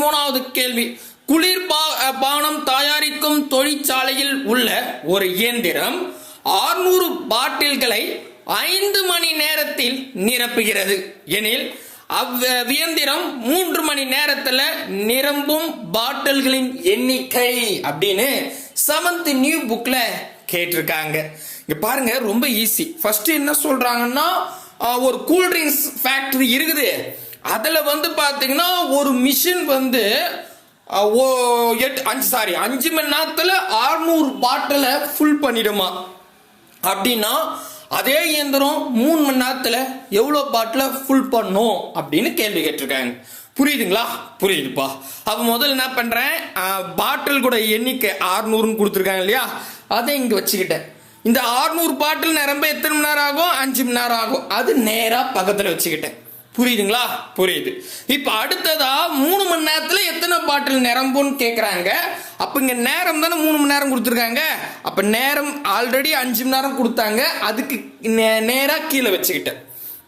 13வது கேள்வி. குளிர் பானம் தயாரிக்கும் தொழிற்சாலையில் உள்ள ஒரு இயந்திரம் 600 பாட்டில்களை 5 மணி நேரத்தில் நிரப்புகிறது எனில் அவ்வியந்திரம் 3 மணி நேரத்தில் நிரம்பும் பாட்டில்களின் எண்ணிக்கை அப்படின்னு 7th நியூ புக்ல கேட்டிருக்காங்க. இங்க பாருங்க, ரொம்ப ஈஸி. ஃபர்ஸ்ட் என்ன சொல்றாங்கன்னா, ஒரு கூல்ட்ரிங்க்ஸ் ஃபேக்டரி இருக்குது. அதுல பாத்தீங்கன்னா ஒரு மிஷின் 5 மணி நேரத்துல 600 பாட்டிலை ஃபுல் பண்ணிடுமா. அப்படின்னா அதே இயந்திரம் 3 மணி நேரத்துல எவ்வளவு பாட்டில ஃபுல் பண்ணும் அப்படின்னு கேள்வி கேட்டிருக்காங்க. புரியுதுங்களா? புரியுதுப்பா. அப்ப முதல்ல என்ன பண்றேன், பாட்டில் கூட எண்ணிக்கை 600 கொடுத்துருக்காங்க இல்லையா, அதை இங்க வச்சுக்கிட்டேன். இந்த 600 பாட்டில் நிரம்ப எத்தனை மணி நேரம் ஆகும்? 5 மணி நேரம் ஆகும். அது நேரா பக்கத்துல வச்சுக்கிட்டேன். புரியுதுங்களா? புரியுது. இப்ப அடுத்ததா 3 மணி நேரத்துல எத்தனை பாட்டில் நிரம்பும்னு கேக்குறாங்க. அப்ப இங்க நேரம் தானே 3 மணி நேரம் கொடுத்துருக்காங்க. அப்ப நேரம் ஆல்ரெடி 5 மணி நேரம் கொடுத்தாங்க, அதுக்கு நேரா கீழே வச்சுக்கிட்டேன்.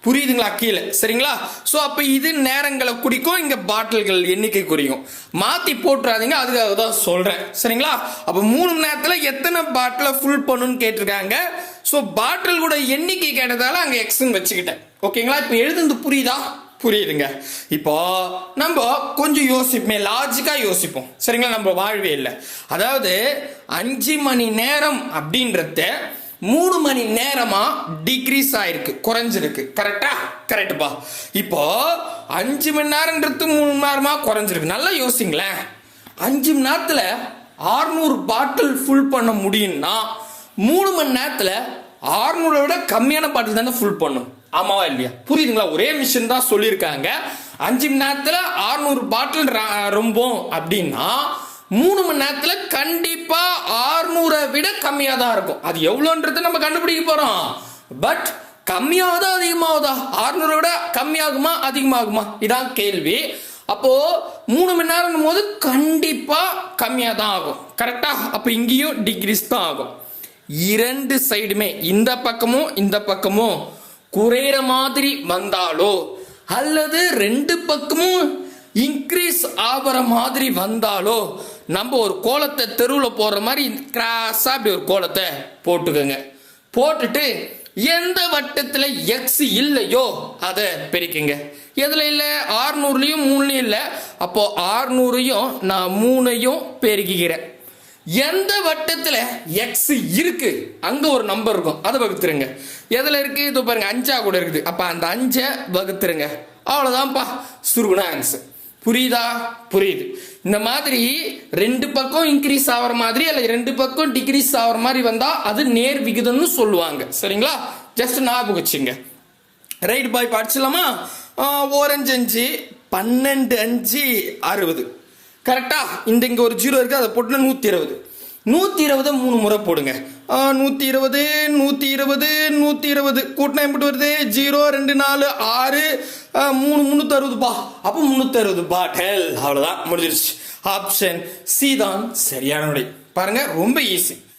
புரியுதுங்களா? கீழே. சரிங்களா? சோ அப்ப இது நேரங்களை குறிக்கும், இங்க பாட்டில்கள் எண்ணிக்கை குறிக்கும். மாத்தி போட்டுறாதீங்க, அதுக்காக தான் சொல்றேன். சரிங்களா? அப்ப 3 மணி நேரத்துல எத்தனை பாட்டில ஃபுல் பண்ணுன்னு கேட்டிருக்காங்க. சோ பாட்டில் கூட எண்ணிக்கை கேட்டதால அங்க எக்ஸ்ன்னு வச்சுக்கிட்டேன். ஓகேங்களா? இப்ப எழுதுந்து புரியுதா? புரியுதுங்க. இப்போ நம்ம கொஞ்சம் யோசிப்போம், லாஜிக்கா யோசிப்போம். சரிங்களா? நம்ம வாழ்வே இல்லை. அதாவது 5 மணி நேரம் அப்படின்றத 3 மணி நேரமா டிக்ரீஸ் ஆயிருக்கு, குறைஞ்சிருக்கு. கரெக்டா? கரெக்டுப்பா. இப்போ 5 மணி நேரம்ன்றது 3 மணி நேரமா குறைஞ்சிருக்கு. நல்லா யோசிங்களேன். 5 மணி நேரத்துல 600 பாட்டில் ஃபுல் பண்ண முடியும்னா 3 மணி நேரத்துல 600 விட கம்மியான பாட்டில் தானே ஃபுல் பண்ணும். ஆமாவா இல்லையா? புரியுதுங்களா? ஒரே மிஷின் தான் சொல்லியிருக்காங்க. 5 மணி நேரத்துல 600 பாட்டில் ரொம்பவும் அப்படின்னா 3 மணி நேரத்துல கண்டிப்பா 600 விட கம்மியா தான் இருக்கும். அது எவ்வளவுன்றது நம்ம கண்டுபிடிக்க போறோம். பட் கம்மியாவதா அதிகமாவதா? 600 விட கம்மியாகுமா அதிகமாகுமா? இதான் கேள்வி. அப்போ 3 மணி நேரம் போது கண்டிப்பா கம்மியா தான் ஆகும். கரெக்டா? அப்ப இங்கேயும் டிகிரிஸ் தான் ஆகும். 2 சைடுமே, இந்த பக்கமும் இந்த பக்கமும் குறையிற மாதிரி வந்தாலோ அல்லது 2 பக்கமும் இன்க்ரீஸ் ஆகிற மாதிரி வந்தாலோ நம்ம ஒரு கோலத்தை தெருவில் போடுற மாதிரி கிராஸா அப்படி ஒரு கோலத்தை போட்டுக்கோங்க. போட்டுட்டு எந்த வட்டத்தில் எக்ஸ் இல்லையோ அதை பெருக்குங்க. எதுல இல்லை? 600லயும் 3லயும் இல்லை. அப்போ 600ஐயும் நான் 3ஐயும் பெருக்கிக்கிறேன். எந்த வட்டத்துல எக்ஸ் இருக்கு அங்க ஒரு நம்பர் இருக்கும், அதை வகுத்துருங்க. எதுல இருக்கு? இது பாருங்க, 5 கூட இருக்குது. அப்ப அந்த 5 வகுத்துருங்க. அவ்வளவுதான்ப்பா, சுருகுனா ஆன்சர். புரியுதா? புரியுது. இந்த மாதிரி 2 பக்கம் இன்க்ரீஸ் ஆகிற மாதிரி அல்ல 2 பக்கம் டிக்ரீஸ் ஆகிற மாதிரி வந்தா அது நேர் விகிதம்னு சொல்லுவாங்க. சரிங்களா? ஜஸ்ட் ஞாபகம் வச்சுங்க. ரைட் பாய், படிச்சலாமா? 1 5 5 12 5 60. கரெக்டா? இங்க ஒரு 0 இருக்கு, அதை போட்டு 120. 120 3 முறை போடுங்க. 120 120 120 கூட்டினா எப்படி வருது? 0 2 4 6 3 360பா. அப்போ 360 பாட்டில். அவ்வளவுதான், முடிஞ்சிருச்சு. ஆப்ஷன் சி தான் சரியான விடை. பாருங்க, ரொம்ப ஈஸி.